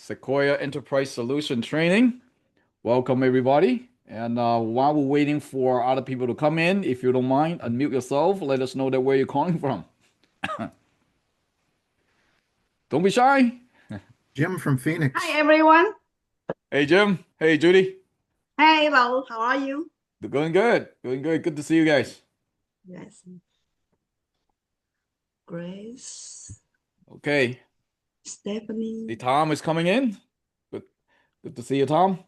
Sequoia Enterprise Solution Training. Welcome, everybody. And while we're waiting for other people to come in, if you don't mind, unmute yourself. Let us know that where you're calling from. Don't be shy. Jim from Hi Phoenix. everyone. Hey, Jim. Hey, Judy. Hey Raul, how are you? They're going good. Going good. Good to see you guys. Yes. Grace, Okay. The Stephanie. Tom is coming in. Good. Good to see you, Tom.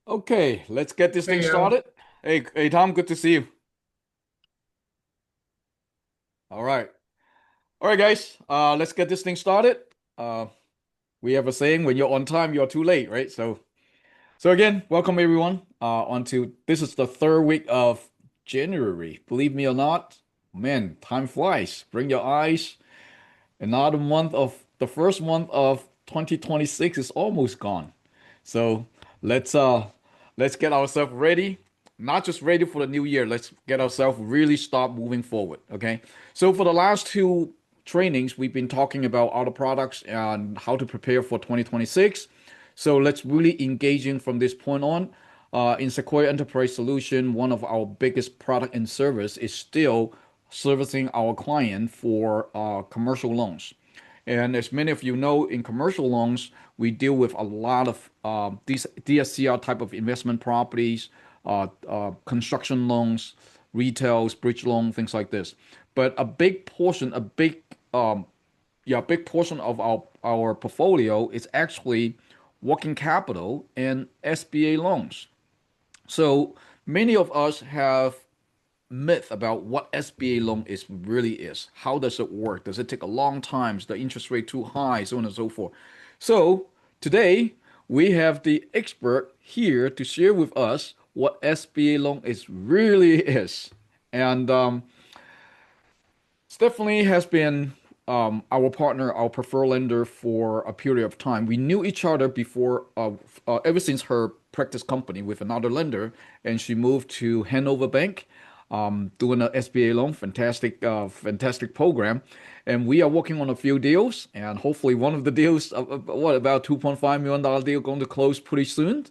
Okay, let's get this thing Hey, started. Hey, Tom. Good to see you. All right. All right, guys. Let's get this thing started. Uh, we have a saying: when you're on time, you're too late, right? So again, welcome everyone. Onto this is the third week of January. Believe me or not, man, time flies. Bring your eyes. Another month of the first month of 2026 is almost gone. So let's uh let's get ourselves ready. Not just ready for the new year. Let's get ourselves really start moving forward. Okay. So for the last two trainings, we've been talking about other products and how to prepare for 2026. So let's really engage in from this point on. In Sequoia Enterprise Solution, one of our biggest product and service is still servicing our client for commercial loans. And as many of you know, in commercial loans, we deal with a lot of these DSCR type of investment properties, construction loans, retails, bridge loan, things like this. But a big portion, big portion of our portfolio is actually working capital and SBA loans. So many of us have myth about what SBA loan is really is. How does it work? Does it take a long time? Is the interest rate too high? So on and so forth. So today we have the expert here to share with us what SBA loan is really is. And Stephanie has been our partner, our preferred lender for a period of time. We knew each other before, ever since her practice company with another lender, and she moved to Hanover Bank, doing an SBA loan. Fantastic, fantastic program. And we are working on a few deals, and hopefully one of the deals, about $2.5 million deal, going to close pretty soon.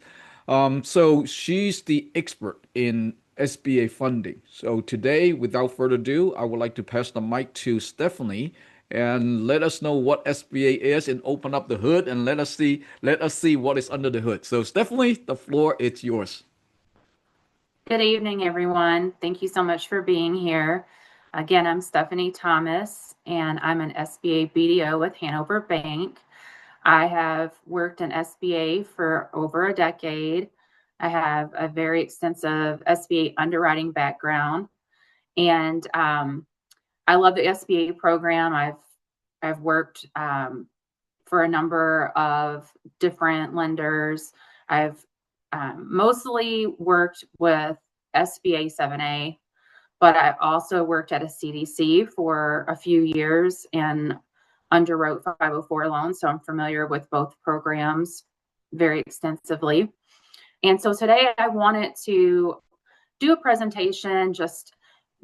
So she's the expert in SBA funding. So today, without further ado, I would like to pass the mic to Stephanie and let us know what SBA is and open up the hood and let us see what is under the hood. So Stephanie, the floor is yours. Good evening, everyone. Thank you so much for being here. Again, I'm Stephanie Thomas, and I'm an SBA BDO with Hanover Bank. I have worked in SBA for over a decade. I have a very extensive SBA underwriting background, and I love the SBA program. I've worked for a number of different lenders. I've mostly worked with SBA 7A, but I also worked at a CDC for a few years and underwrote 504 loans. So I'm familiar with both programs very extensively. And so today I wanted to do a presentation just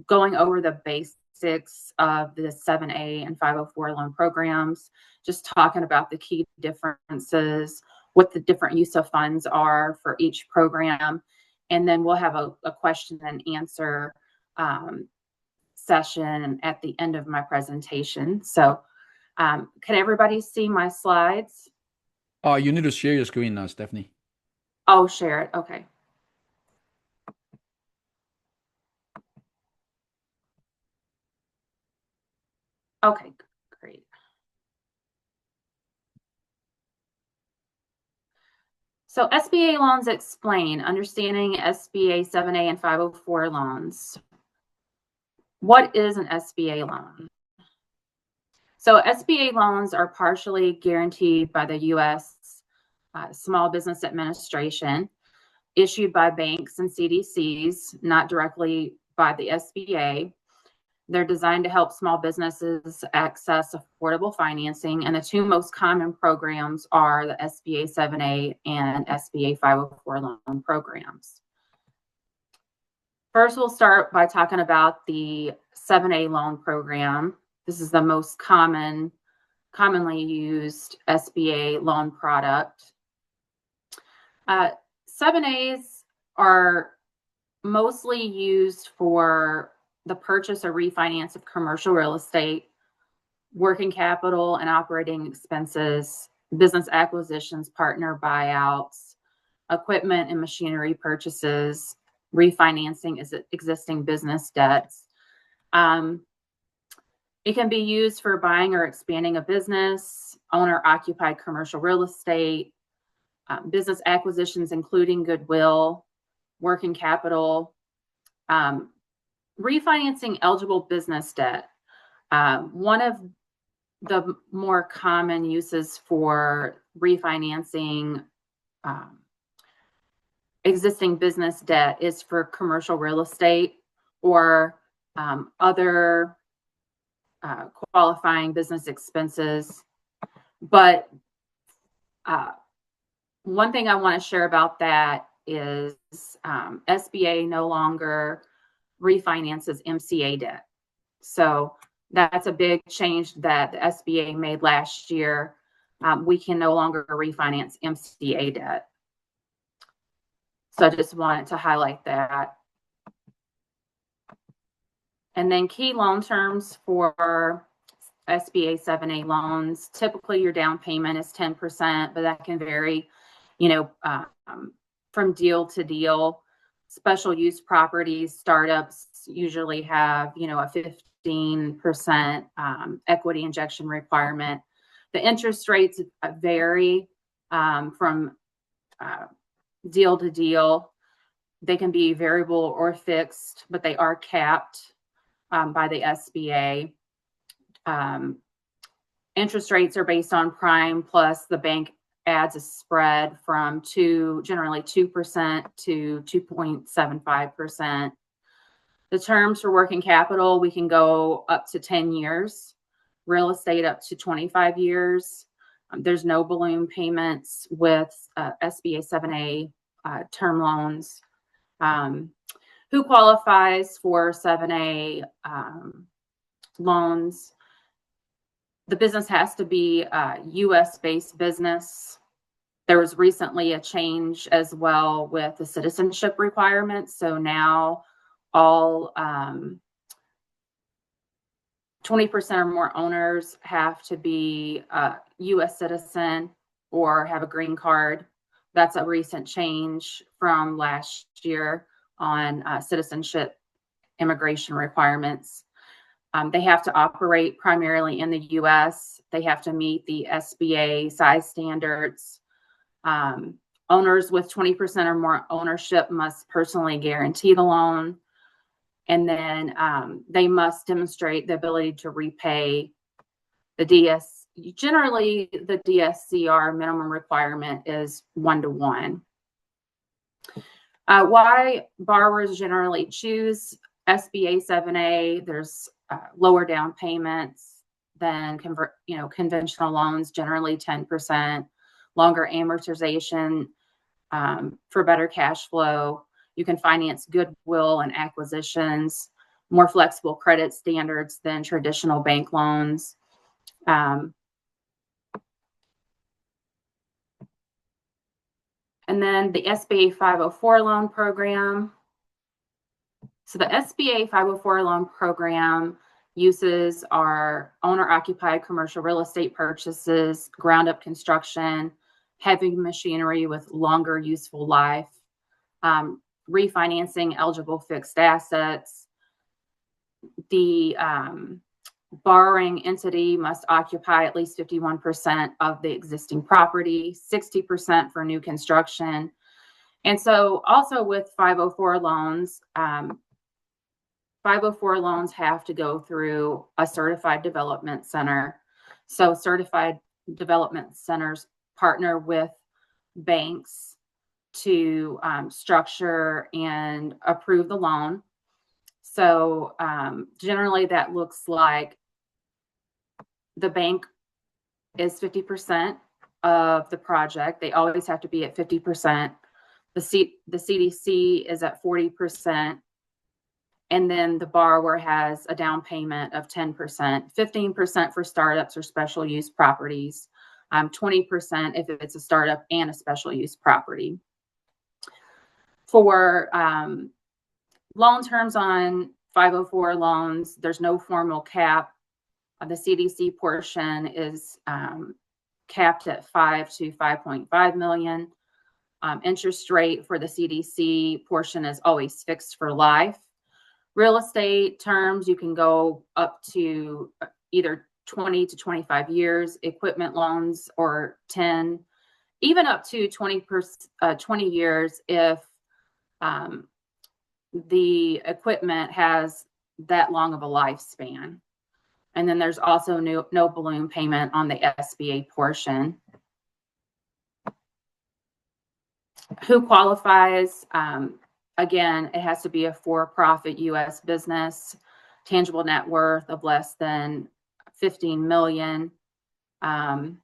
going over the basics of the 7A and 504 loan programs, just talking about the key differences, what the different use of funds are for each program. And then we'll have a question and answer session at the end of my presentation. So can everybody see my slides? You need to share your screen now, Stephanie. Oh, share it. Okay. Okay, great. So SBA loans explain, understanding SBA 7A and 504 loans. What is an SBA loan? So SBA loans are partially guaranteed by the U.S. Small Business Administration, issued by banks and CDCs, not directly by the SBA. They're designed to help small businesses access affordable financing, and the two most common programs are the SBA 7A and SBA 504 loan programs. First, we'll start by talking about the 7A loan program. This is the most common commonly used SBA loan product. 7As are mostly used for the purchase or refinance of commercial real estate, working capital and operating expenses, business acquisitions, partner buyouts, equipment and machinery purchases, refinancing existing business debts. It can be used for buying or expanding a business, owner-occupied commercial real estate, business acquisitions, including goodwill, working capital, refinancing eligible business debt. One of the more common uses for refinancing existing business debt is for commercial real estate or other qualifying business expenses. But one thing I want to share about that is SBA no longer refinances MCA debt. So that's a big change that the SBA made last year. We can no longer refinance MCA debt. So I just wanted to highlight that. And then key loan terms for SBA 7A loans. Typically your down payment is 10%, but that can vary, from deal to deal. Special use properties, startups usually have, a 15% equity injection requirement. The interest rates vary from deal to deal. They can be variable or fixed, but they are capped by the SBA. Interest rates are based on prime plus the bank adds a spread from generally 2% to 2.75%. The terms for working capital, we can go up to 10 years, real estate up to 25 years. There's no balloon payments with SBA 7A term loans. Who qualifies for 7A loans? The business has to be a U.S.-based business. There was recently a change as well with the citizenship requirements. So now all 20% or more owners have to be a U.S. citizen or have a green card. That's a recent change from last year on citizenship immigration requirements. They have to operate primarily in the U.S. They have to meet the SBA size standards. Owners with 20% or more ownership must personally guarantee the loan. And then they must demonstrate the ability to repay the DS. Generally, the DSCR minimum requirement is 1-to-1. Why borrowers generally choose SBA 7A? There's lower down payments than conventional loans, generally 10%, longer amortization for better cash flow. You can finance goodwill and acquisitions, more flexible credit standards than traditional bank loans. And then the SBA 504 loan program. So the SBA 504 loan program uses are owner-occupied commercial real estate purchases, ground-up construction, heavy machinery with longer useful life, refinancing eligible fixed assets. The borrowing entity must occupy at least 51% of the existing property, 60% for new construction. And so also with 504 loans, 504 loans have to go through a certified development center. So certified development centers partner with banks to structure and approve the loan. So generally that looks like the bank is 50% of the project. They always have to be at 50%. The CDC is at 40%. And then the borrower has a down payment of 10%, 15% for startups or special use properties, 20% if it's a startup and a special use property. For loan terms on 504 loans, there's no formal cap. The CDC portion is capped at 5 to 5.5 million. Interest rate for the CDC portion is always fixed for life. Real estate terms, you can go up to either 20 to 25 years, equipment loans or 10, even up to 20 years if the equipment has that long of a lifespan. And then there's also no balloon payment on the SBA portion. Who qualifies? Again, it has to be a for-profit U.S. business, tangible net worth of less than 15 million. So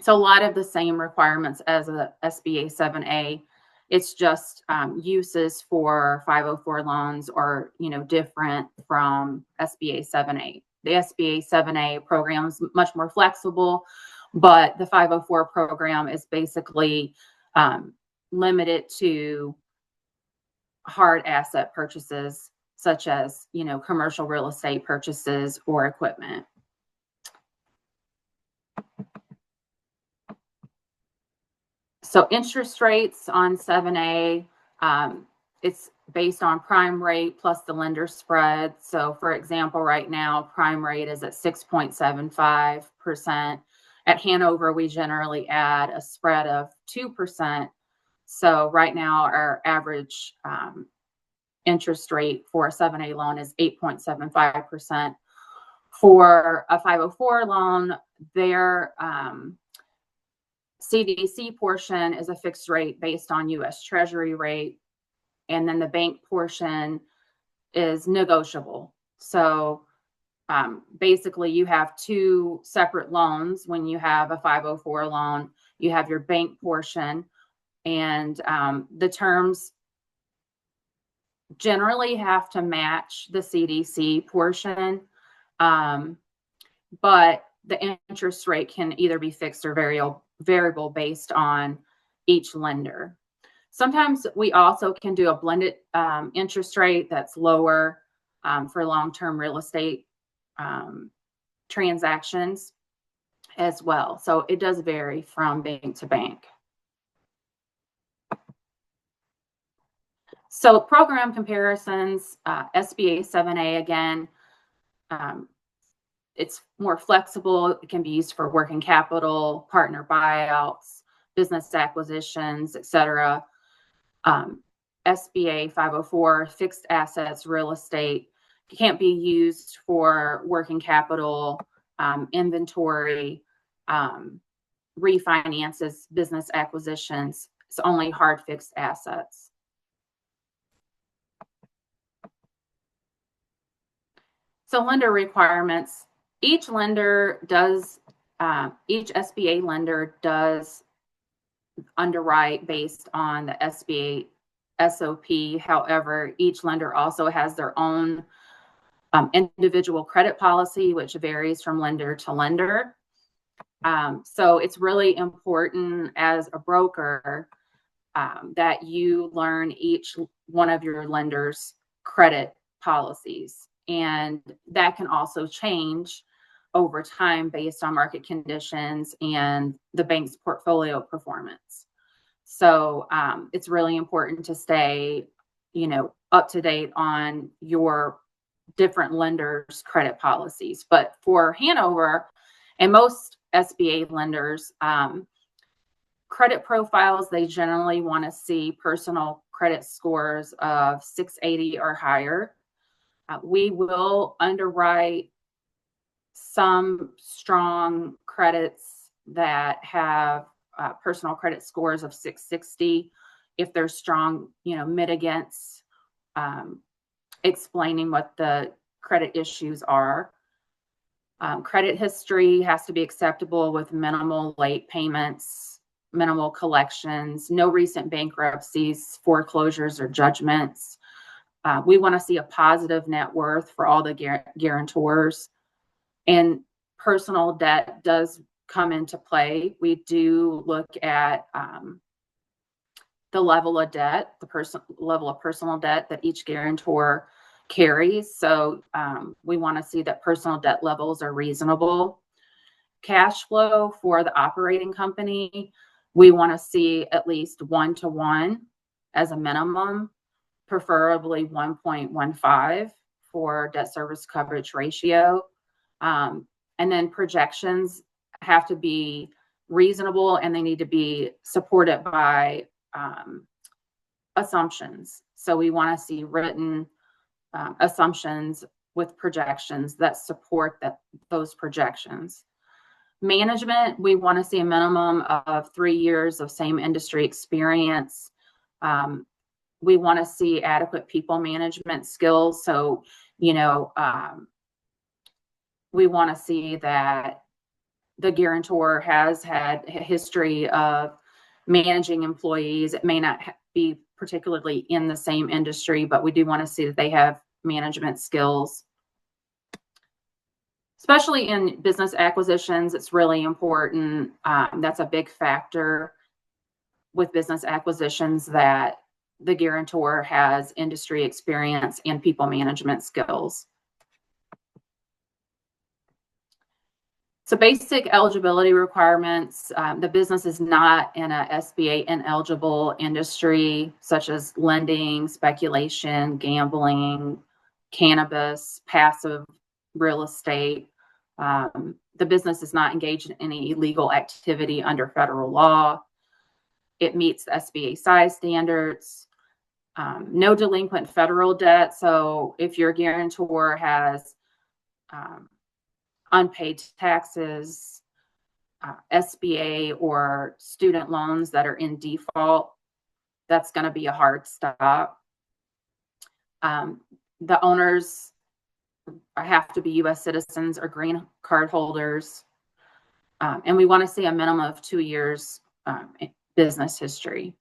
a lot of the same requirements as a SBA 7A. It's just uses for 504 loans are, different from SBA 7A. The SBA 7A program is much more flexible, but the 504 program is basically limited to hard asset purchases, such as, commercial real estate purchases or equipment. So interest rates on 7A, it's based on prime rate plus the lender spread. So for example, right now, prime rate is at 6.75%. At Hanover, we generally add a spread of 2%. So right now, our average interest rate for a 7A loan is 8.75%. For a 504 loan, their CDC portion is a fixed rate based on U.S. Treasury rate, and then the bank portion is negotiable. So basically, you have two separate loans. When you have a 504 loan, you have your bank portion, and the terms generally have to match the CDC portion, but the interest rate can either be fixed or variable based on each lender. Sometimes we also can do a blended interest rate that's lower for long-term real estate transactions as well. So it does vary from bank to bank. So program comparisons, SBA 7A, again, it's more flexible. It can be used for working capital, partner buyouts, business acquisitions, etc. SBA 504, fixed assets, real estate, can't be used for working capital, inventory, refinances, business acquisitions. It's only hard fixed assets. So lender requirements. Each lender does, each SBA lender does underwrite based on the SBA SOP. However, each lender also has their own individual credit policy, which varies from lender to lender. So it's really important as a broker that you learn each one of your lender's credit policies. And that can also change over time based on market conditions and the bank's portfolio performance. So it's really important to stay, up to date on your different lenders' credit policies. But for Hanover and most SBA lenders, credit profiles, they generally want to see personal credit scores of 680 or higher. We will underwrite some strong credits that have personal credit scores of 660 if there's strong, mitigants explaining what the credit issues are. Credit history has to be acceptable with minimal late payments, minimal collections, no recent bankruptcies, foreclosures, or judgments. We want to see a positive net worth for all the guarantors, and personal debt does come into play. We do look at the level of debt, level of personal debt that each guarantor carries. So we want to see that personal debt levels are reasonable. Cash flow for the operating company, we want to see at least 1-to-1 as a minimum, preferably 1.15 for debt service coverage ratio. And then projections have to be reasonable, and they need to be supported by assumptions. So we want to see written assumptions with projections that support those projections. Management, we want to see a minimum of 3 years of same industry experience. We want to see adequate people management skills. So, we want to see that the guarantor has had a history of managing employees. It may not be particularly in the same industry, but we do want to see that they have management skills. Especially in business acquisitions, it's really important. That's a big factor with business acquisitions, that the guarantor has industry experience and people management skills. So basic eligibility requirements, the business is not in a SBA ineligible industry, such as lending, speculation, gambling, cannabis, passive real estate. The business is not engaged in any illegal activity under federal law. It meets the SBA size standards. No delinquent federal debt. So if your guarantor has unpaid taxes, SBA or student loans that are in default, that's going to be a hard stop. The owners have to be U.S. citizens or green card holders. And we want to see a minimum of 2 years business history.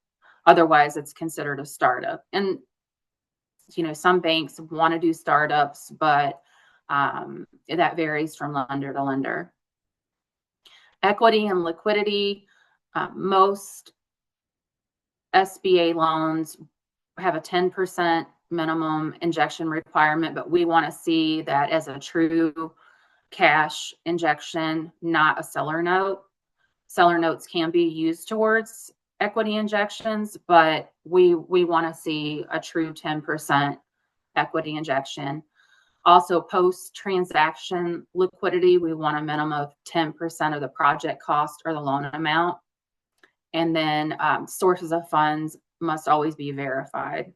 Otherwise, it's considered a startup. And, some banks want to do startups, but that varies from lender to lender. Equity and liquidity. Most SBA loans have a 10% minimum injection requirement, but we want to see that as a true cash injection, not a seller note. Seller notes can be used towards equity injections, but we want to see a true 10% equity injection. Also, post-transaction liquidity, we want a minimum of 10% of the project cost or the loan amount. And then sources of funds must always be verified.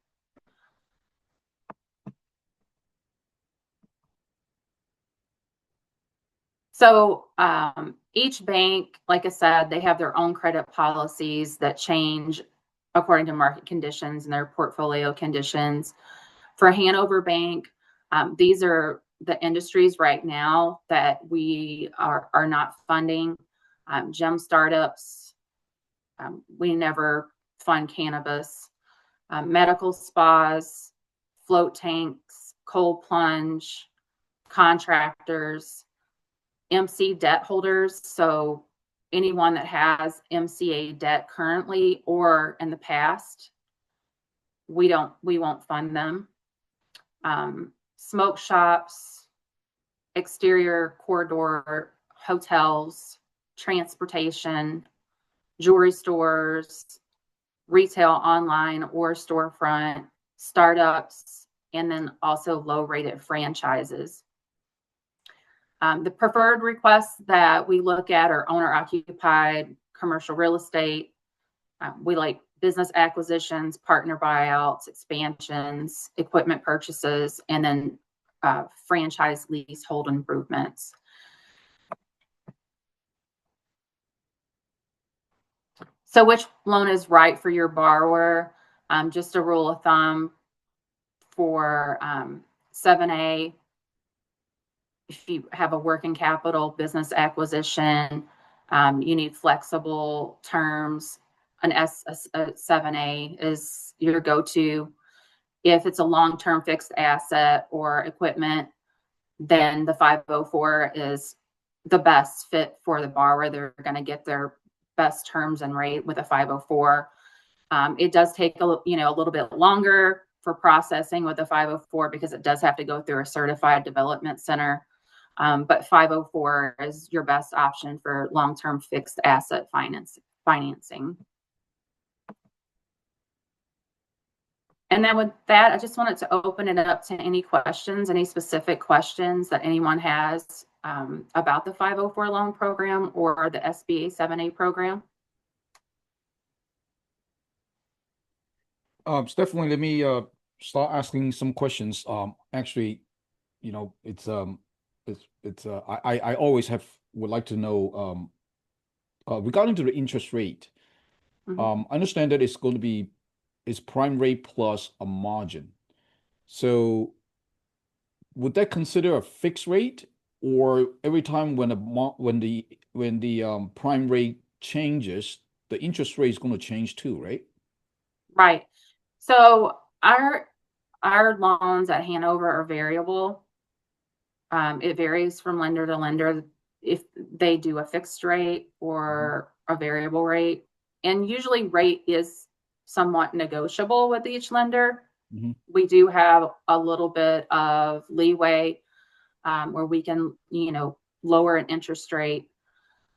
So each bank, like I said, they have their own credit policies that change according to market conditions and their portfolio conditions. For Hanover Bank, these are the industries right now that we are not funding. Gem startups, we never fund cannabis. Medical spas, float tanks, cold plunge, contractors, MC debt holders. So anyone that has MCA debt currently or in the past, we won't fund them. Smoke shops, exterior corridor hotels, transportation, jewelry stores, retail online or storefront, startups, and then also low-rated franchises. The preferred requests that we look at are owner-occupied commercial real estate. We like business acquisitions, partner buyouts, expansions, equipment purchases, and then franchise leasehold improvements. So which loan is right for your borrower? Just a rule of thumb for 7A, if you have a working capital business acquisition, you need flexible terms. A 7A is your go-to. If it's a long-term fixed asset or equipment, then the 504 is the best fit for the borrower. They're going to get their best terms and rate with a 504. It does take a little bit longer for processing with a 504 because it does have to go through a certified development center. But 504 is your best option for long-term fixed asset financing. And then with that, I just wanted to open it up to any questions, any specific questions that anyone has about the 504 loan program or the SBA 7A program. Stephanie, let me start asking some questions. Actually, I always would like to know regarding to the interest rate. I understand that it's going to be prime rate plus a margin. So would that consider a fixed rate, or every time when the prime rate changes, the interest rate is going to change too, right? Right. So our loans at Hanover are variable. It varies from lender to lender if they do a fixed rate or a variable rate. And usually rate is somewhat negotiable with each lender. We do have a little bit of leeway where we can, lower an interest rate.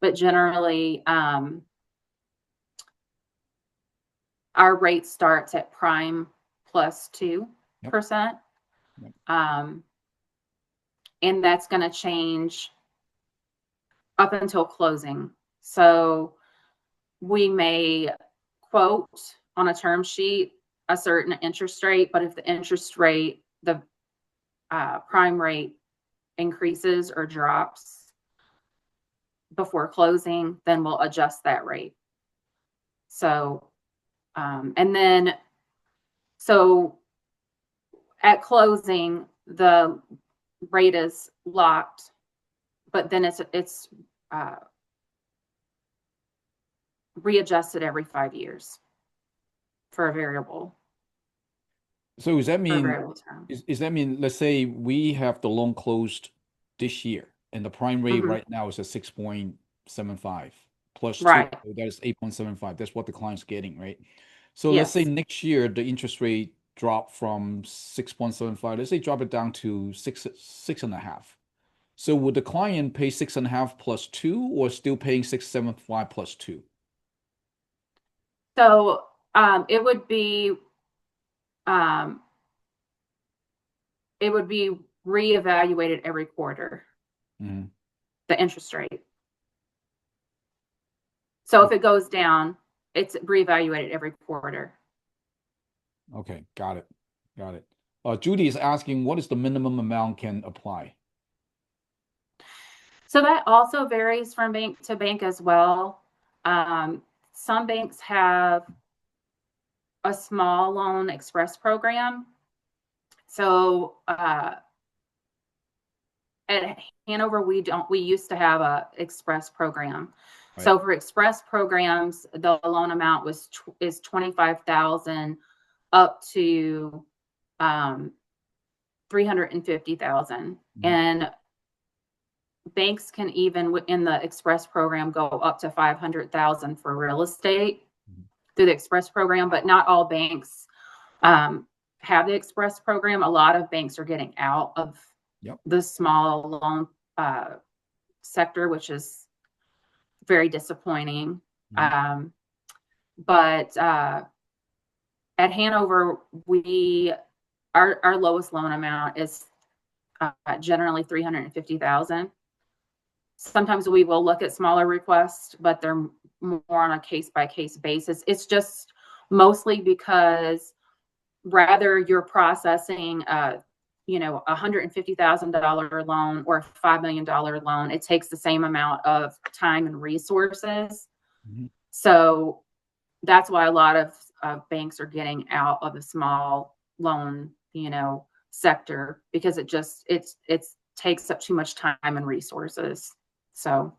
But generally, our rate starts at prime plus 2%. Yep. And that's going to change up until closing. So we may quote on a term sheet a certain interest rate, but if the interest rate, the prime rate increases or drops before closing, then we'll adjust that rate. So, so at closing, the rate is locked, but then it's readjusted every 5 years for a variable. So does that mean term. Is that mean, let's say we have the loan closed this year and the prime rate right now is at 6.75 plus 2, Right. so that is 8.75. That's what the client's getting, right? So let's say next year the interest rate drop from 6.75, let's say drop it down to 6.5. So would the client pay 6.5 plus 2 or still paying 6.75 plus 2? So it would be reevaluated every quarter, the interest rate. So if it goes down, it's reevaluated every quarter. Okay, got it. Judy is asking, what is the minimum amount can apply? So that also varies from bank to bank as well. Some banks have a small loan express program. So at Hanover, we used to have a express program. Right. So for express programs, the loan amount is $25,000 up to $350,000. And banks can even in the express program go up to $500,000 for real estate through the express program, but not all banks have the express program. A lot of banks are getting out of the small loan sector, which is very disappointing. But at Hanover, our lowest loan amount is generally $350,000. Sometimes we will look at smaller requests, but they're more on a case-by-case basis. It's just mostly because rather you're processing $150,000 loan or a $5 million loan, it takes the same amount of time and resources. So that's why a lot of banks are getting out of the small loan, sector, because it takes up too much time and resources. So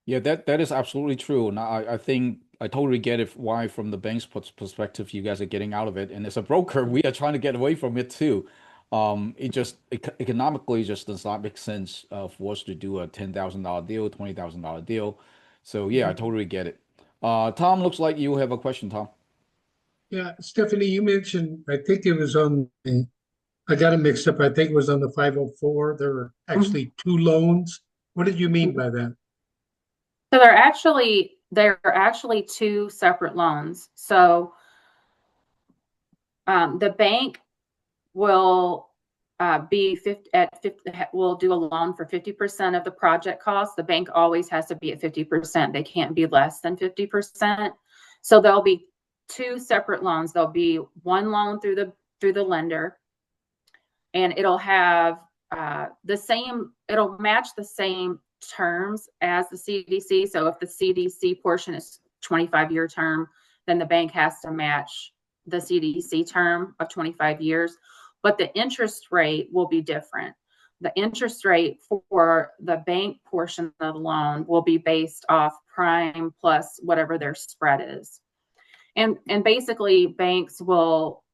yeah, that is absolutely true. And I think I totally get it why from the bank's perspective you guys are getting out of it. And as a broker, we are trying to get away from it too. It just economically just does not make sense for us to do a $10,000 deal, $20,000 deal. So yeah, I totally get it. Tom, looks like you have a question, Tom. Yeah, Stephanie, you mentioned, I think it was on I got it mixed up. I think it was on the 504. There were actually two loans. What did you mean by that? So they're actually two separate loans. So the bank will be 50 at 50, will do a loan for 50% of the project cost. The bank always has to be at 50%. They can't be less than 50%. So there'll be two separate loans. There'll be one loan through the lender, and it'll have it'll match the same terms as the CDC. So if the CDC portion is 25-year term, then the bank has to match the CDC term of 25 years. But the interest rate will be different. The interest rate for the bank portion of the loan will be based off prime plus whatever their spread is. And basically banks will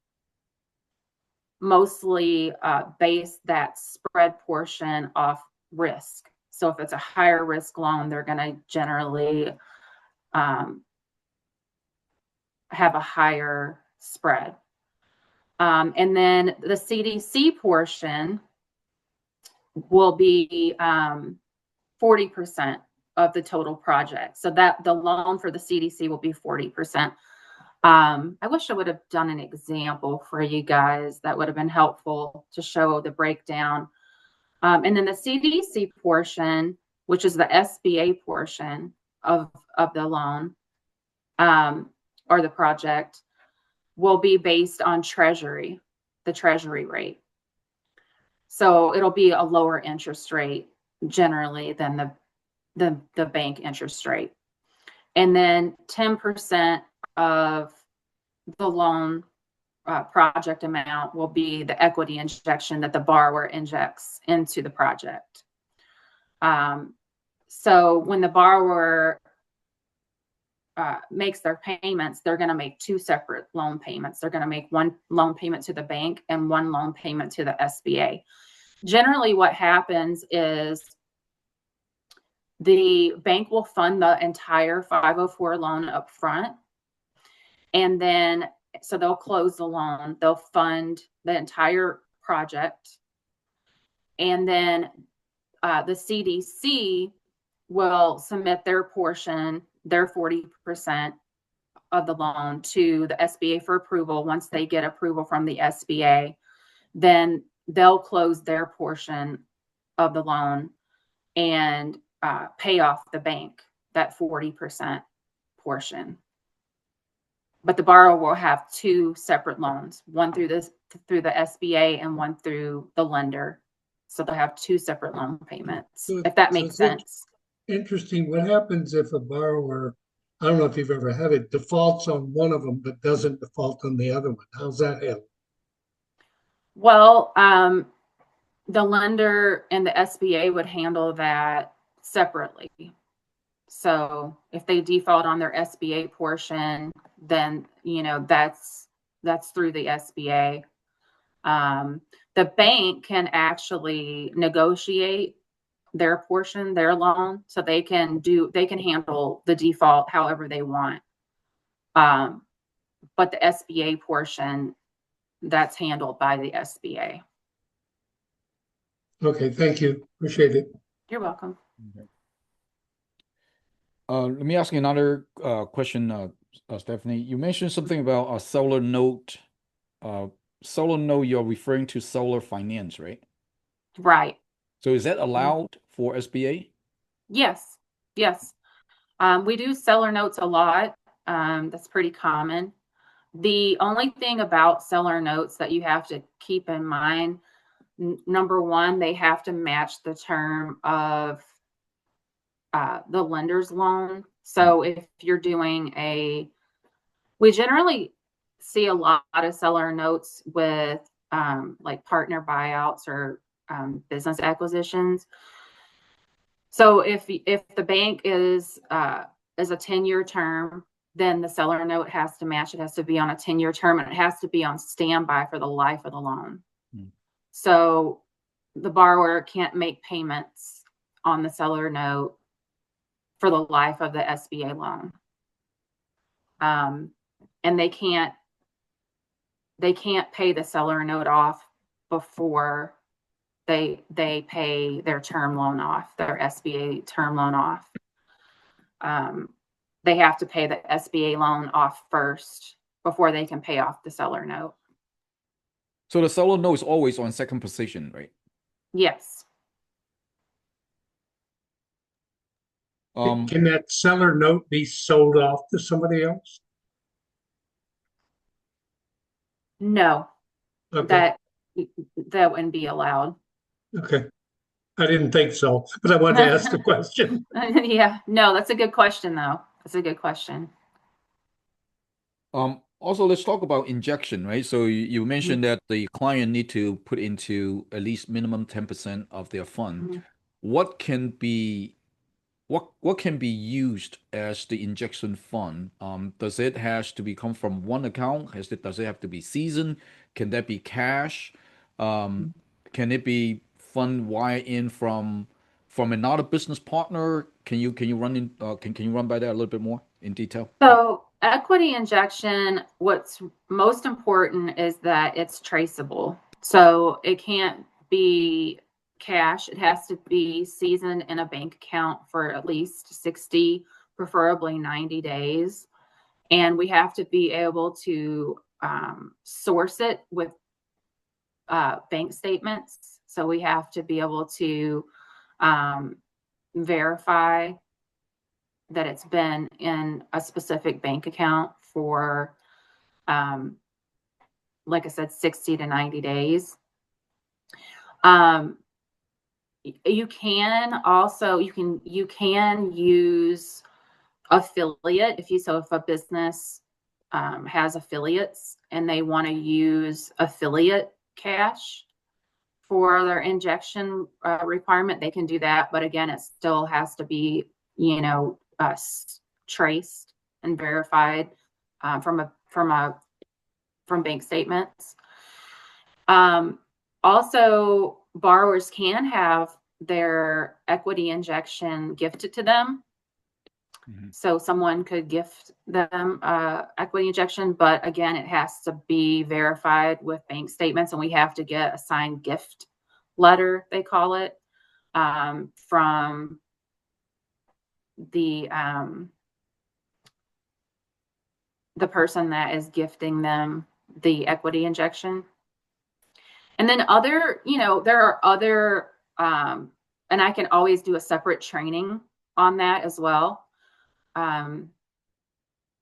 mostly base that spread portion off risk. So if it's a higher risk loan, they're going to generally have a higher spread. And then the CDC portion will be 40% of the total project. So that the loan for the CDC will be 40%. I wish I would have done an example for you guys that would have been helpful to show the breakdown. And then the CDC portion, which is the SBA portion of the loan or the project, will be based on the treasury rate. So it'll be a lower interest rate generally than the bank interest rate. And then 10% of the loan project amount will be the equity injection that the borrower injects into the project. So when the borrower makes their payments, they're going to make two separate loan payments. They're going to make one loan payment to the bank and one loan payment to the SBA. Generally, what happens is the bank will fund the entire 504 loan up front. And then, so they'll close the loan, they'll fund the entire project. And then the CDC will submit their portion, their 40% of the loan to the SBA for approval. Once they get approval from the SBA, then they'll close their portion of the loan and pay off the bank that 40% portion. But the borrower will have two separate loans, one through the SBA and one through the lender. So they'll have two separate loan payments, if that makes sense. Interesting. What happens if a borrower, I don't know if you've ever had it, defaults on one of them but doesn't default on the other one? How's that handled? Well, the lender and the SBA would handle that separately. So if they default on their SBA portion, then, that's through the SBA. The bank can actually negotiate their portion, their loan, so they can handle the default however they want. But the SBA portion, that's handled by the SBA. Okay, thank you. Appreciate it. You're welcome. Okay. Let me ask you another question, Stephanie. You mentioned something about a solar note. Solar note, you're referring to solar finance, right? Right. So is that allowed for SBA? Yes. We do seller notes a lot. That's pretty common. The only thing about seller notes that you have to keep in mind, number one, they have to match the term of the lender's loan. So if you're doing we generally see a lot of seller notes with like partner buyouts or business acquisitions. So if the bank is a 10-year term then the seller note has to match. It has to be on a 10-year term, and it has to be on standby for the life of the loan. So the borrower can't make payments on the seller note for the life of the SBA loan. And they can't pay the seller note off before they pay their term loan off, their SBA term loan off. They have to pay the SBA loan off first before they can pay off the seller note. So the seller note is always on second position, right? Yes. Can that seller note be sold off to somebody else? No, Okay, that wouldn't be allowed. okay. I didn't think so, but I wanted to ask the question. Yeah, no, that's a good question, though. That's a good question. Also, let's talk about injection, right? So you mentioned that the client need to put into at least minimum 10% of their fund. What can be used as the injection fund? Does it has to be come from one account? Does it have to be seasoned? Can that be cash? Can it be fund wire in from another business partner? Can you run by that a little bit more in detail? So equity injection, what's most important is that it's traceable. So it can't be cash. It has to be seasoned in a bank account for at least 60, preferably 90 days. And we have to be able to source it with bank statements. So we have to be able to verify that it's been in a specific bank account for, like I said, 60 to 90 days. You can also, you can use affiliate if a business has affiliates and they want to use affiliate cash for their injection requirement, they can do that. But again, it still has to be, traced and verified from bank statements. Also, borrowers can have their equity injection gifted to them. So someone could gift them equity injection, but again, it has to be verified with bank statements, and we have to get a signed gift letter, they call it, from the person that is gifting them the equity injection. And then there are other, and I can always do a separate training on that as well.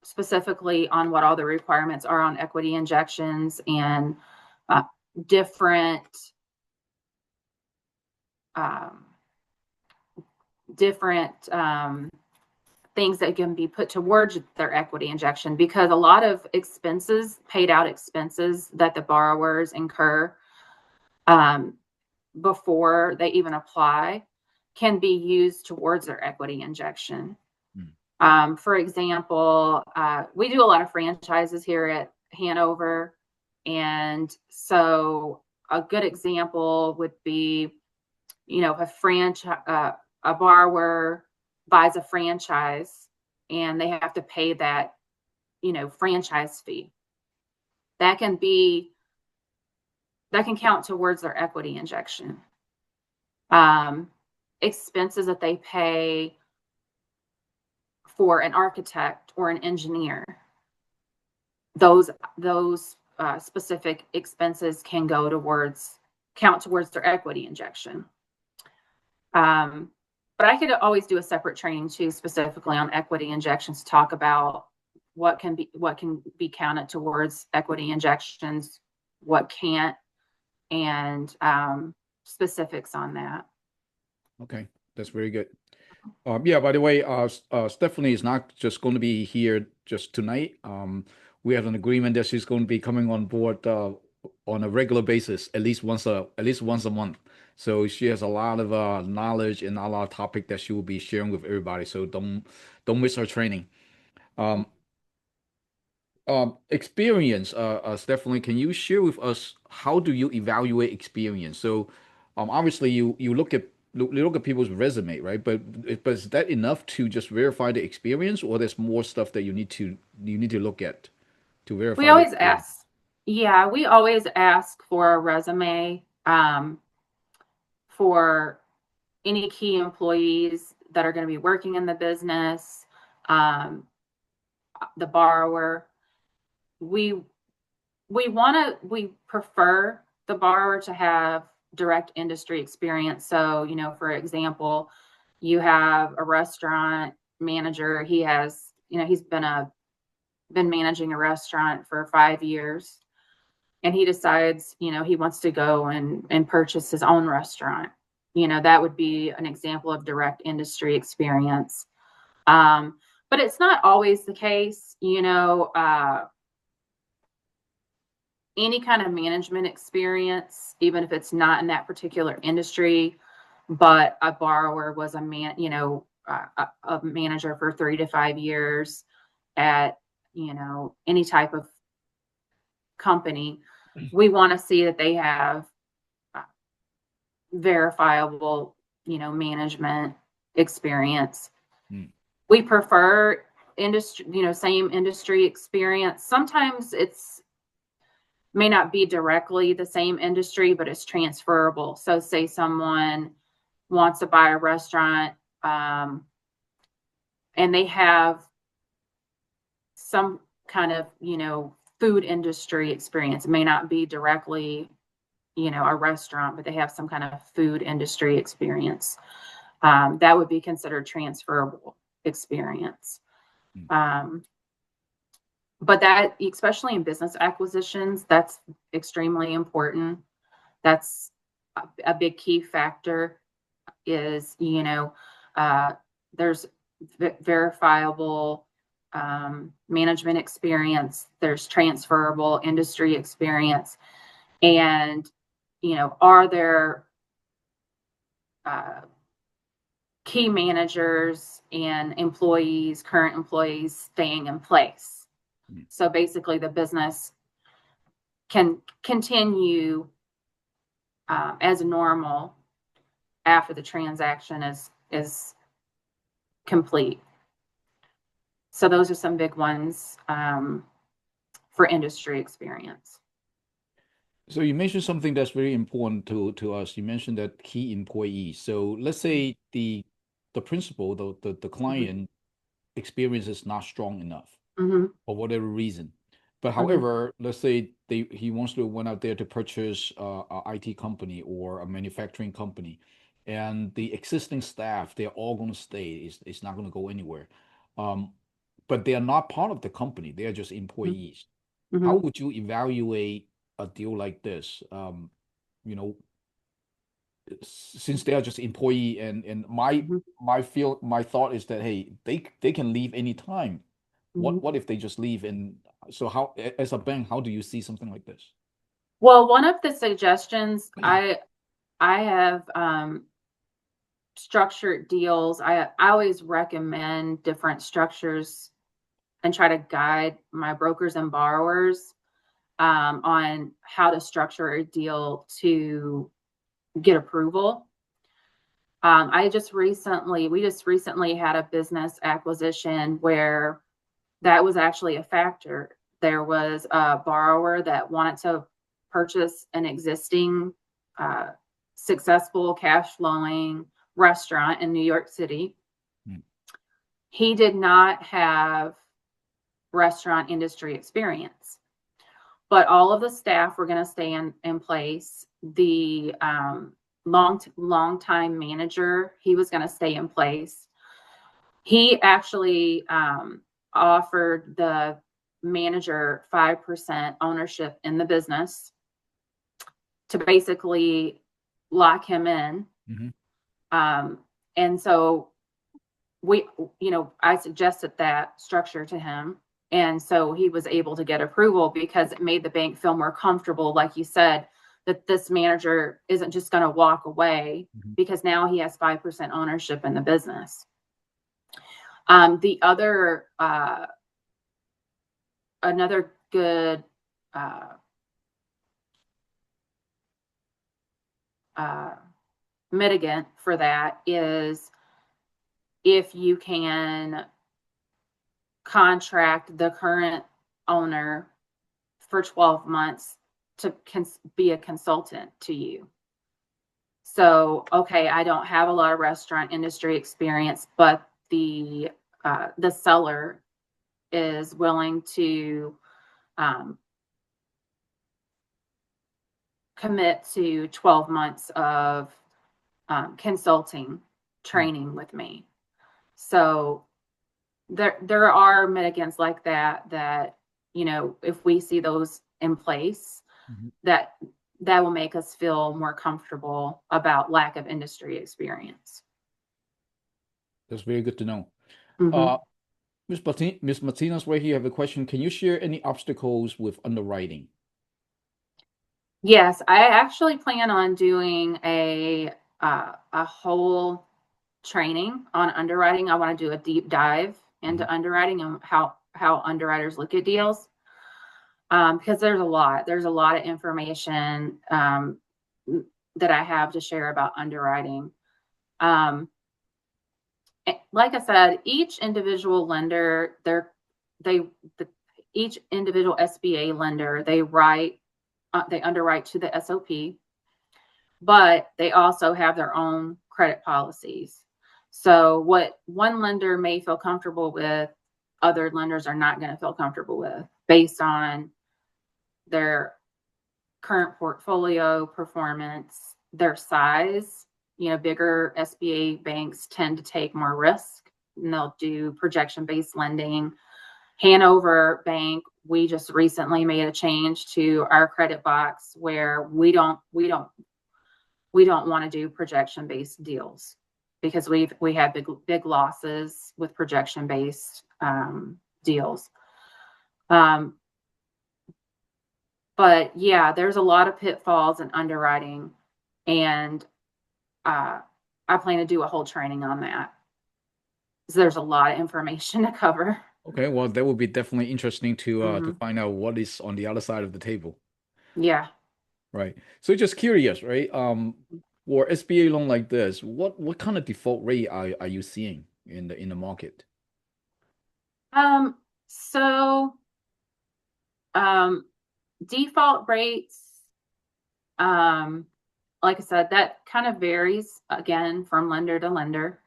Specifically on what all the requirements are on equity injections and different things that can be put towards their equity injection, because a lot of paid out expenses that the borrowers incur before they even apply can be used towards their equity injection. For example, we do a lot of franchises here at Hanover. And so a good example would be, a borrower buys a franchise and they have to pay that, franchise fee. That can count towards their equity injection. Expenses that they pay for an architect or an engineer, those specific expenses can count towards their equity injection. But I could always do a separate training too, specifically on equity injections, talk about what can be counted towards equity injections, what can't, and specifics on that. Okay, that's very good. Yeah, by the way, Stephanie is not just going to be here just tonight. We have an agreement that she's going to be coming on board on a regular basis, at least once a month. So she has a lot of knowledge and a lot of topic that she will be sharing with everybody. So don't miss her training. Experience, Stephanie, can you share with us how do you evaluate experience? So, obviously you look at people's resume, right? But is that enough to just verify the experience, or there's more stuff that you need to look at to We verify the always experience? ask, yeah, we always ask for a resume for any key employees that are going to be working in the business, um, the borrower. We we prefer the borrower to have direct industry experience. So, for example, you have a restaurant manager. He has, he's been managing a restaurant for 5 years, and he decides, he wants to go and purchase his own restaurant. That would be an example of direct industry experience. But it's not always the case. Any kind of management experience, even if it's not in that particular industry, but a borrower was a manager for 3 to 5 years at, any type of company, we want to see that they have verifiable, management experience. Hmm. We prefer industry, same industry experience. Sometimes it's may not be directly the same industry, but it's transferable. So say someone wants to buy a restaurant, and they have some kind of, food industry experience. It may not be directly, a restaurant, but they have some kind of food industry experience. That would be considered transferable experience. But that, especially in business acquisitions, that's extremely important. That's a big key factor is, there's verifiable management experience, there's transferable industry experience, and, are there key managers and employees, current employees staying in place? So basically the business can continue as normal after the transaction is complete. So those are some big ones for industry experience. So you mentioned something that's very important to us. You mentioned that key employees. So let's say the principal, the client experience is not strong enough for whatever reason. But however, let's say he wants to went out there to purchase a IT company or a manufacturing company, and the existing staff, they're all going to stay. It's not going to go anywhere. But they are not part of the company. They are just employees. How would you evaluate a deal like this? You know, since they are just employee, and my thought is that, hey, they can leave anytime. What if they just leave? And so how, as a bank, how do you see something like this? Well, one of the suggestions I have structured deals. I always recommend different structures and try to guide my brokers and borrowers on how to structure a deal to get approval. We just recently had a business acquisition where that was actually a factor. There was a borrower that wanted to purchase an existing successful cash flowing restaurant in New York City. He did not have restaurant industry experience, but all of the staff were going to stay in place. The long time manager, he was going to stay in place. He actually offered the manager 5% ownership in the business to basically lock him in. And so I suggested that structure to him. And so he was able to get approval because it made the bank feel more comfortable, like you said, that this manager isn't just going to walk away because now he has 5% ownership in the business. The other another good mitigant for that is if you can contract the current owner for 12 months to be a consultant to you. So, okay, I don't have a lot of restaurant industry experience, but the seller is willing to commit to 12 months of consulting training with me. So there are mitigants like that, you know, if we see those in place, that will make us feel more comfortable about lack of industry experience. That's very good to know. Mhm. Ms. Martinez, right here, I have a question. Can you share any obstacles with underwriting? Yes, I actually plan on doing a whole training on underwriting. I want to do a deep dive into underwriting and how underwriters look at deals. Because there's a lot of information that I have to share about underwriting. Like I said, each individual lender, each individual SBA lender, they underwrite to the SOP, but they also have their own credit policies. So what one lender may feel comfortable with, other lenders are not going to feel comfortable with based on their current portfolio performance, their size. You know, bigger SBA banks tend to take more risk and they'll do projection-based lending. Hanover Bank, we just recently made a change to our credit box where we don't want to do projection-based deals because we had big losses with projection-based deals. But yeah, there's a lot of pitfalls in underwriting, and I plan to do a whole training on that. So there's a lot of information to cover. Okay, well, that would be definitely interesting to find out what is on the other side of the table. Yeah. Right. So just curious, right? For SBA loan like this, what kind of default rate are you seeing in the market? So default rates, like I said, that kind of varies again from lender to lender.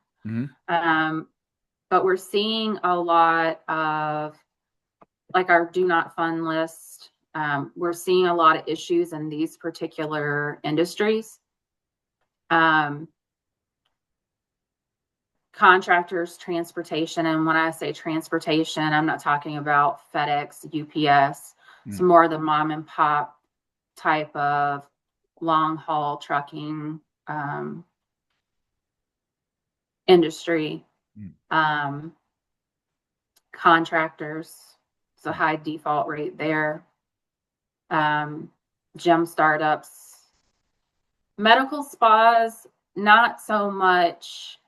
But we're seeing a lot of, like, our do not fund list. We're seeing a lot of issues in these particular industries. Contractors, transportation, and when I say transportation, I'm not talking about FedEx, UPS. It's more the mom and pop type of long haul trucking industry. Contractors, it's a high default rate there. Gym startups, medical spas, not so much.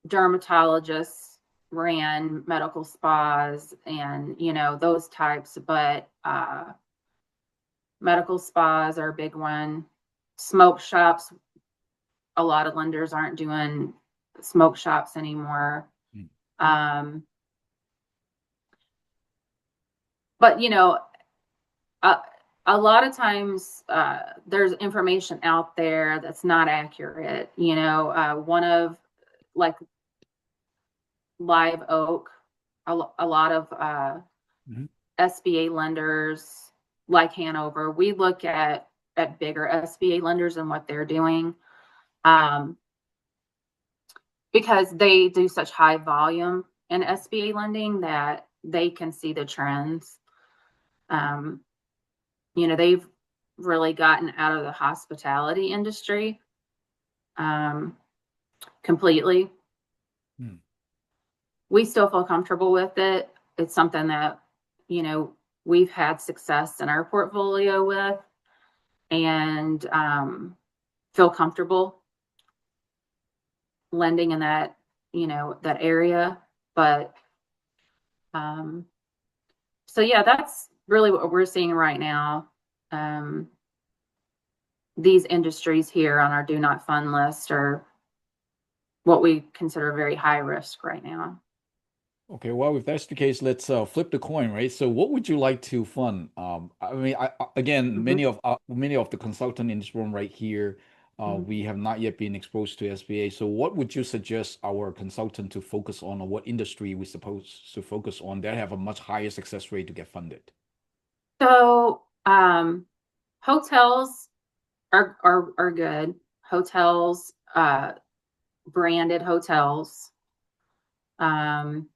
Dermatologists ran medical spas and, you know, those types, but medical spas are a big one. Smoke shops, a lot of lenders aren't doing smoke shops anymore. But, you know, a lot of times there's information out there that's not accurate. You know, one of, like, Live Oak, a lot of SBA lenders like Hanover, we look at bigger SBA lenders and what they're doing because they do such high volume in SBA lending that they can see the trends. You know, they've really gotten out of the hospitality industry completely. We still feel comfortable with it. It's something that, you know, we've had success in our portfolio with and feel comfortable lending in that, you know, that area. But So yeah, that's really what we're seeing right now. These industries here on our do not fund list are what we consider very high risk right now. Okay, well, if that's the case, let's flip the coin, right? So, what would you like to fund? I mean, again, Mhm. many of the consultant in this room right here, Mhm. we have not yet been exposed to SBA. So, what would you suggest our consultant to focus on, or what industry we supposed to focus on that have a much higher success rate to get funded? So, hotels are good. Hotels, branded hotels. Um,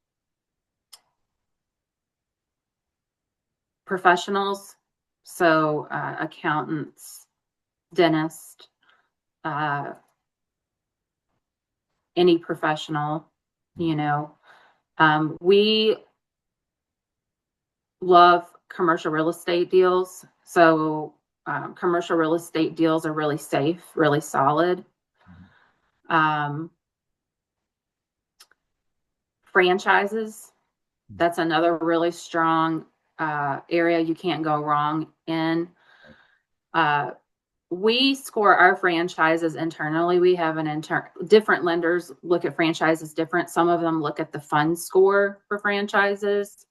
Professionals, so accountants, dentists, uh, any professional, you know. We love commercial real estate deals. So commercial real estate deals are really safe, really solid. Um, Franchises, that's another really strong area you can't go wrong in. Uh, we score our franchises internally. We have different lenders look at franchises different. Some of them look at the fund score for franchises.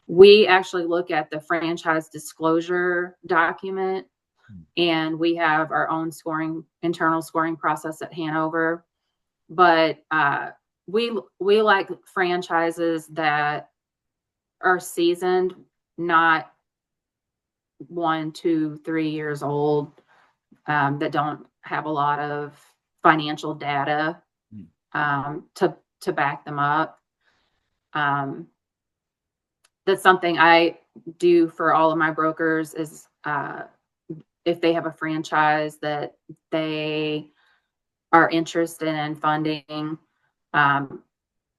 We actually look at the franchise disclosure document, and we have our own internal scoring process at Hanover. But we like franchises that are seasoned, not 1, 2, 3 years old, that don't have a lot of financial data to back them up. That's something I do for all of my brokers is if they have a franchise that they are interested in funding, I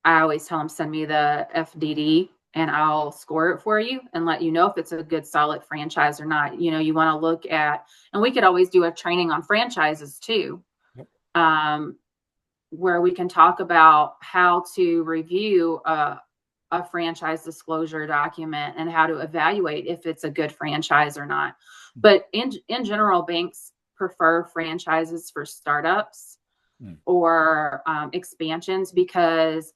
always tell them, send me the FDD and I'll score it for you and let you know if it's a good, solid franchise or not. You know, you want to look at, and we could always do a training on franchises too, where we can talk about how to review a franchise disclosure document and how to evaluate if it's a good franchise or not. But in general, banks prefer franchises for startups or expansions because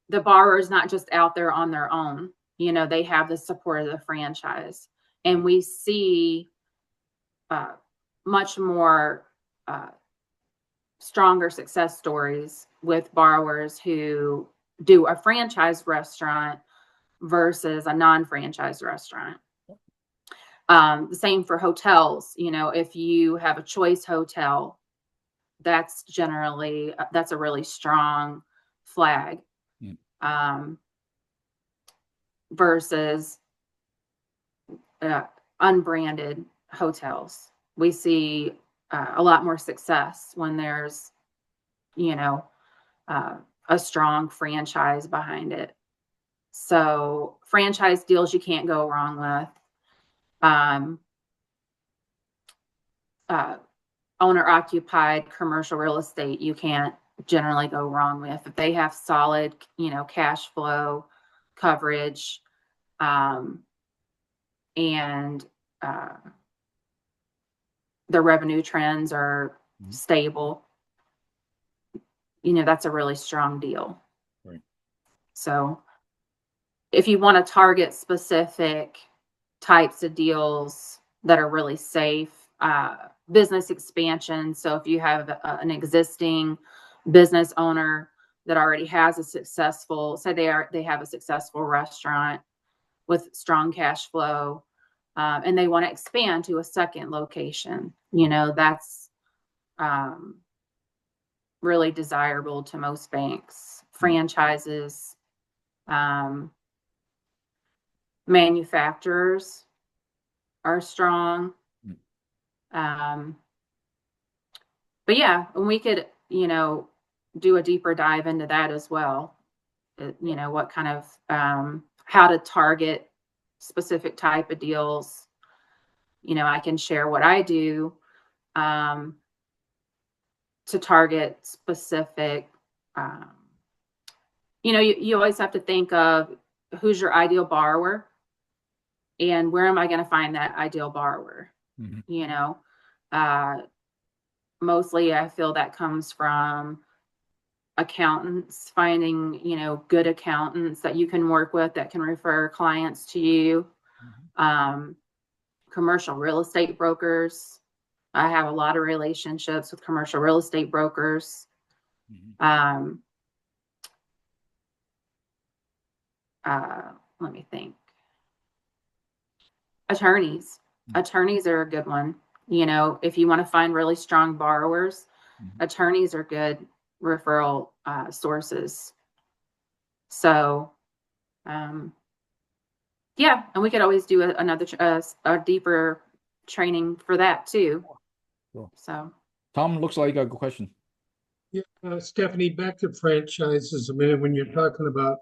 the borrower is not just out there on their own. You know, they have the support of the franchise. And we see much more stronger success stories with borrowers who do a franchise restaurant versus a non-franchise restaurant. The same for hotels. You know, if you have a choice hotel, that's a really strong flag. Versus unbranded hotels. We see a lot more success when there's, you know, a strong franchise behind it. So franchise deals you can't go wrong with. Owner-occupied commercial real estate you can't generally go wrong with. If they have solid, you know, cash flow coverage, and the revenue trends are stable, you know, that's a really strong deal. Right. So if you want to target specific types of deals that are really safe, business expansion. So if you have an existing business owner that already has a successful, say they have a successful restaurant with strong cash flow, and they want to expand to a second location, you know, that's really desirable to most banks. Franchises, manufacturers are strong. But yeah, and we could, you know, do a deeper dive into that as well. You know, what kind of how to target specific type of deals. You know, I can share what I do to target specific you always have to think of who's your ideal borrower and where am I going to find that ideal borrower? Mm-hmm. Mostly I feel that comes from accountants, finding, good accountants that you can work with that can refer clients to you. Mm-hmm. Commercial real estate brokers. I have a lot of relationships with commercial real estate brokers. Mm-hmm. Let me think. Attorneys. Mm-hmm. Attorneys are a good one. If you want to find really strong borrowers, mm-hmm. attorneys are good referral sources. So, yeah, and we could always do another a deeper training for that too. Cool. So, Tom, looks like you got a good question. Yeah, Stephanie, back to franchises a minute. When you're talking about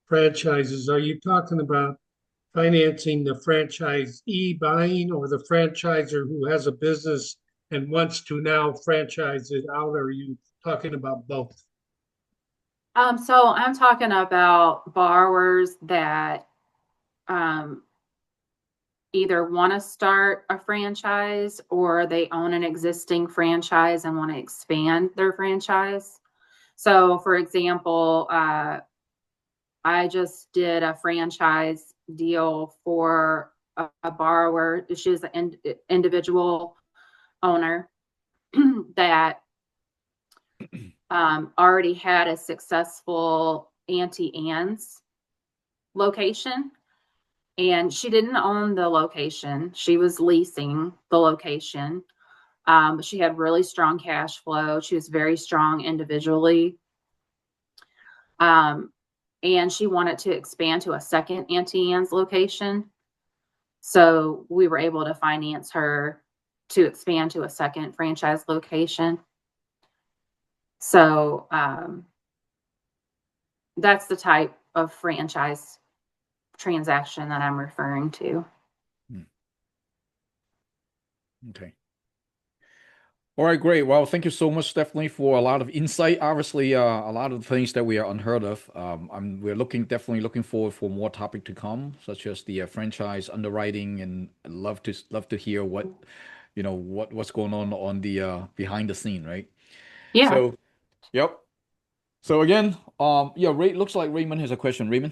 franchises, are you talking about financing the franchisee buying or the franchisor who has a business and wants to now franchise it out? Or are you talking about both? So I'm talking about borrowers that either want to start a franchise or they own an existing franchise and want to expand their franchise. So, for example, I just did a franchise deal for a borrower. She's an individual owner that already had a successful Auntie Anne's location, and she didn't own the location. She was leasing the location. But she had really strong cash flow. She was very strong individually. And she wanted to expand to a second Auntie Anne's location. So we were able to finance her to expand to a second franchise location. So that's the type of franchise transaction that I'm referring to. Okay. All right, great. Well, thank you so much, Stephanie, for a lot of insight. Obviously, a lot of things that we are unheard of. We're definitely looking forward for more topic to come, such as the franchise underwriting, and I'd love to hear what's going on the behind the scene, right? Yeah. So, yep. So again, looks like Raymond has a question. Raymond?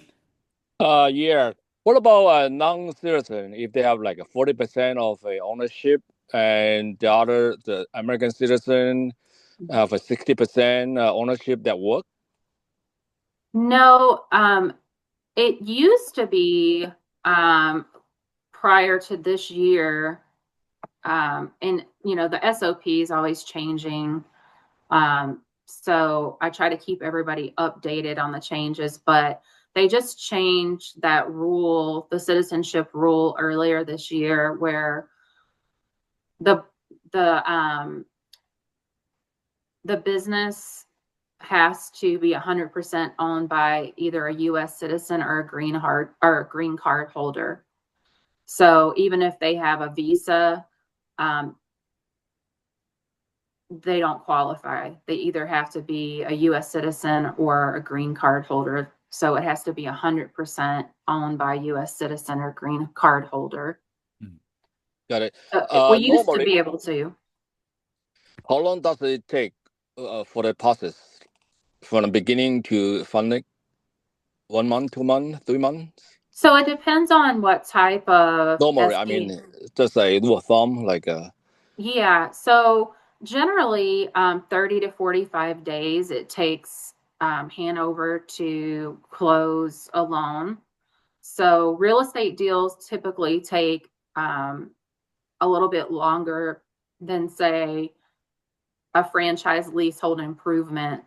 Yeah. What about a non-citizen if they have like a 40% of ownership and the American citizen have a 60% ownership that work? No, it used to be prior to this year, and the SOP is always changing. So I try to keep everybody updated on the changes, but they just changed that rule, the citizenship rule earlier this year, where the business has to be 100% owned by either a U.S. citizen or a green card holder. So even if they have a visa, they don't qualify. They either have to be a U.S. citizen or a green card holder. So it has to be 100% owned by a U.S. citizen or green card holder. Got it. We used to be able to. How long does it take for the process from the beginning to funding? 1 month, 2 months, 3 months? So it depends on what type of Normally, SB. I mean, just a rule of thumb, like Yeah. So generally, 30 to 45 days it takes Hanover to close a loan. So real estate deals typically take a little bit longer than, say, a franchise leasehold improvement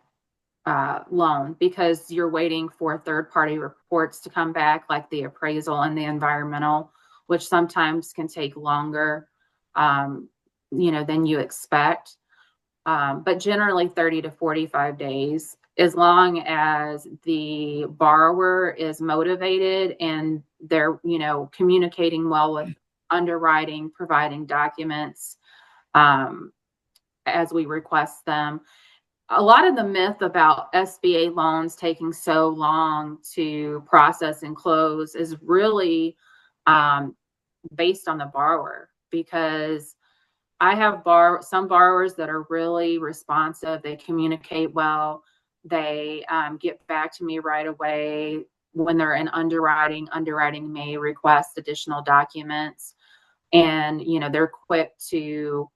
loan, because you're waiting for third-party reports to come back, like the appraisal and the environmental, which sometimes can take longer than you expect. But generally 30 to 45 days, as long as the borrower is motivated and they're, communicating well with underwriting, providing documents as we request them. a lot of the myth about SBA loans taking so long to process and close is really based on the borrower, because I have some borrowers that are really responsive. They communicate well. They get back to me right away when they're in underwriting. Underwriting may request additional documents, and they're quick to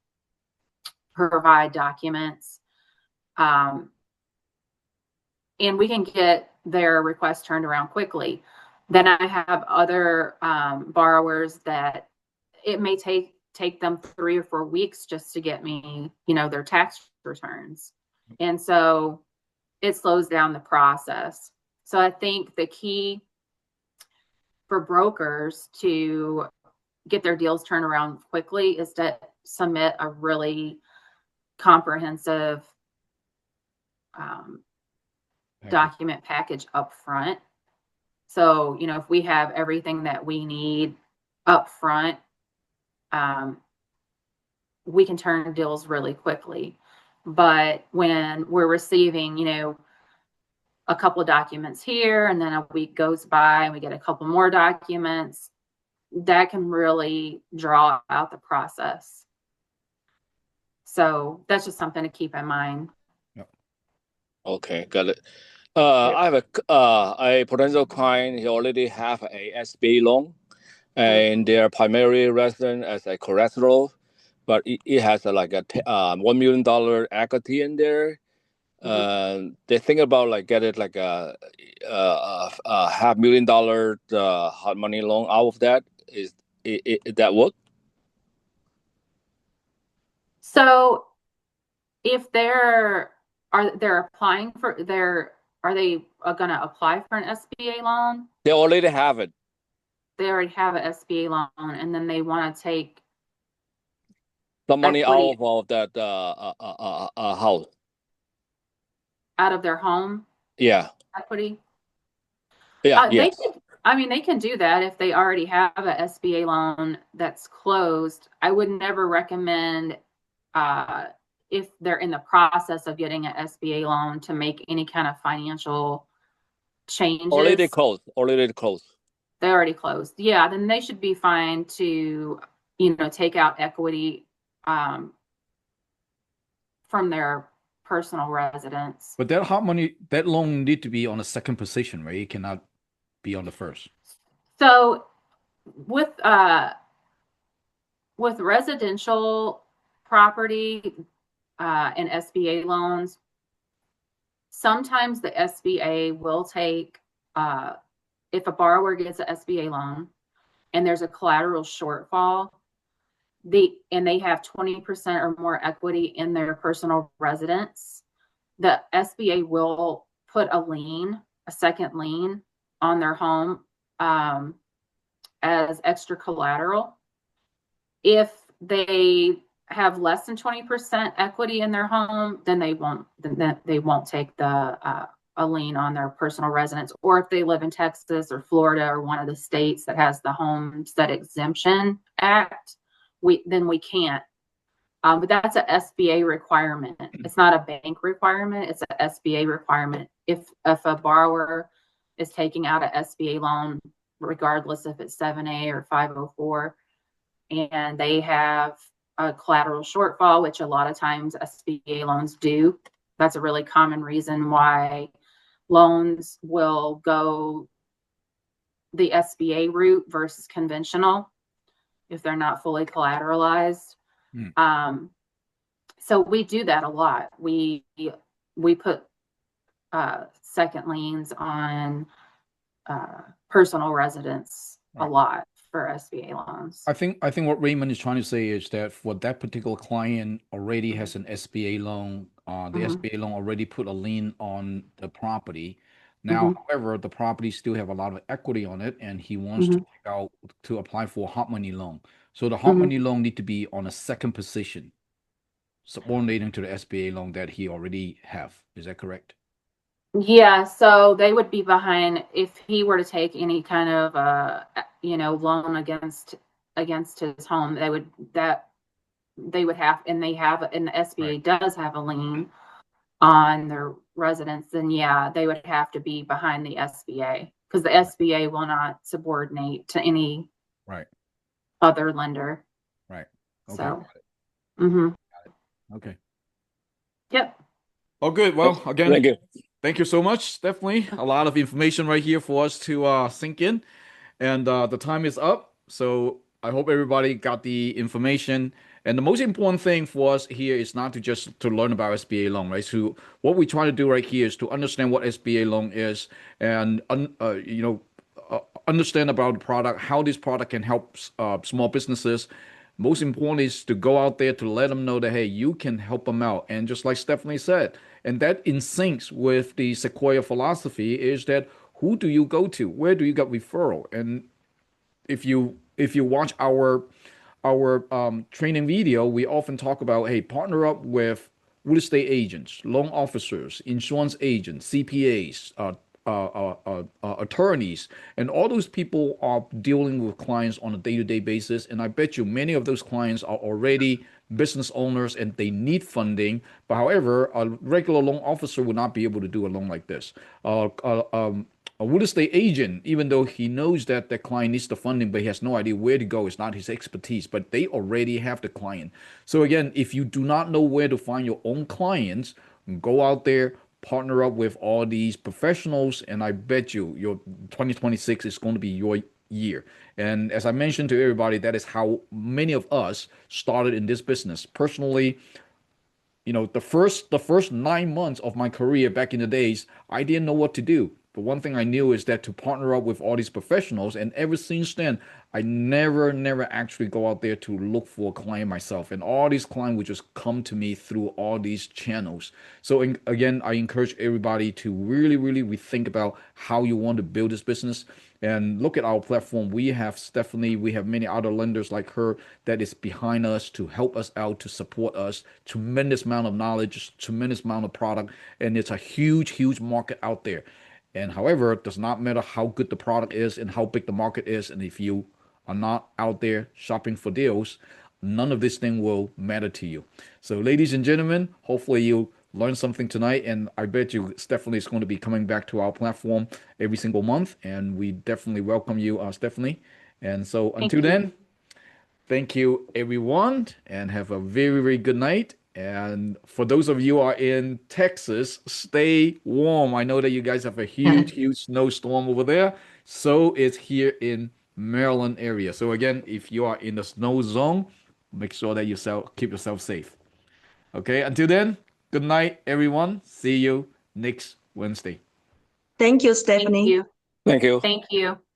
provide documents. And we can get their request turned around quickly. Then I have other borrowers that it may take them 3 or 4 weeks just to get me, their tax returns. And so it slows down the process. So I think the key for brokers to get their deals turned around quickly is to submit a really comprehensive document package up front. So, if we have everything that we need up front, we can turn deals really quickly. But when we're receiving, a couple of documents here, and then a week goes by and we get a couple more documents, that can really draw out the process. So that's just something to keep in mind. Okay, got it. I have a potential client. He already have a SBA loan, and they are primarily resident as a collateral, but it has like a $1 million equity in there. They think about like get it like a $500,000 hard money loan out of that. Is that work? So if they're applying for are they going to apply for an SBA loan? They already have it. They already have an SBA loan, and then they want to take some money equity out of that house. Out of their home? Yeah. Equity? Yeah, yes. They can do that if they already have a SBA loan that's closed. I would never recommend if they're in the process of getting an SBA loan to make any kind of financial changes. Already closed. They already closed. Yeah, then they should be fine to, take out equity from their personal residence. But that hot money, that loan need to be on a second position, right? It cannot be on the first. So with residential property and SBA loans, sometimes the SBA will take, if a borrower gets an SBA loan and there's a collateral shortfall, and they have 20% or more equity in their personal residence, the SBA will put a second lien on their home as extra collateral. If they have less than 20% equity in their home, then they won't take a lien on their personal residence. Or if they live in Texas or Florida or one of the states that has the Homestead Exemption Act, we can't. But that's a SBA requirement. It's not a bank requirement. It's a SBA requirement. If a borrower is taking out an SBA loan, regardless if it's 7A or 504, and they have a collateral shortfall, which a lot of times SBA loans do, that's a really common reason why loans will go the SBA route versus conventional if they're not fully collateralized. So we do that a lot. We put second liens on personal residence a lot for SBA loans. I think what Raymond is trying to say is that for that particular client already has an SBA loan. The SBA loan already put a lien on the property. Now, however, the property still have a lot of equity on it, and he wants to take out to apply for a hot money loan. So the hot money loan need to be on a second position, subordinating to the SBA loan that he already have. Is that correct? Yeah, so they would be behind if he were to take any kind of loan against his home. They would have, and the SBA does have a lien on their residence, then yeah, they would have to be behind the SBA because the SBA will not subordinate to any Right. other lender. Right. Okay. So, mm-hmm. Okay. Yep. Oh, good. Well, again, Thank you. thank you so much. Definitely a lot of information right here for us to sink in. And the time is up. So I hope everybody got the information. And the most important thing for us here is not to just to learn about SBA loan, right? So what we try to do right here is to understand what SBA loan is and understand about the product, how this product can help small businesses. Most important is to go out there to let them know that hey, you can help them out. And just like Stephanie said, and that in syncs with the Sequoia philosophy is that who do you go to? Where do you get referral? And if you watch our training video, we often talk about hey, partner up with real estate agents, loan officers, insurance agents, CPAs, attorneys, and all those people are dealing with clients on a day-to-day basis. And I bet you many of those clients are already business owners and they need funding. But however, a regular loan officer would not be able to do a loan like this. A real estate agent, even though he knows that the client needs the funding, but he has no idea where to go, it's not his expertise, but they already have the client. So again, if you do not know where to find your own clients, go out there, partner up with all these professionals, and I bet you your 2026 is going to be your year. And as I mentioned to everybody, that is how many of us started in this business. Personally, the first 9 months of my career back in the days, I didn't know what to do. But one thing I knew is that to partner up with all these professionals, and ever since then, I never actually go out there to look for a client myself. And all these clients would just come to me through all these channels. So again, I encourage everybody to really rethink about how you want to build this business and look at our platform. We have Stephanie, we have many other lenders like her that is behind us to help us out, to support us. Tremendous amount of knowledge, tremendous amount of product, and it's a huge market out there. And however, it does not matter how good the product is and how big the market is, and if you are not out there shopping for deals, none of this thing will matter to you. So, ladies and gentlemen, hopefully you learned something tonight, and I bet you Stephanie is going to be coming back to our platform every single month, and we definitely welcome you, Stephanie. And so, Thank until you. then, thank you, everyone, and have a very good night. And for those of you who are in Texas, stay warm. I know that you guys have a huge snowstorm over there. So it's here in Maryland area. So again, if you are in the snow zone, make sure that keep yourself safe. Okay, until then, good night, everyone. See you next Wednesday. Thank you, Thank Stephanie. you. Thank you. Thank you.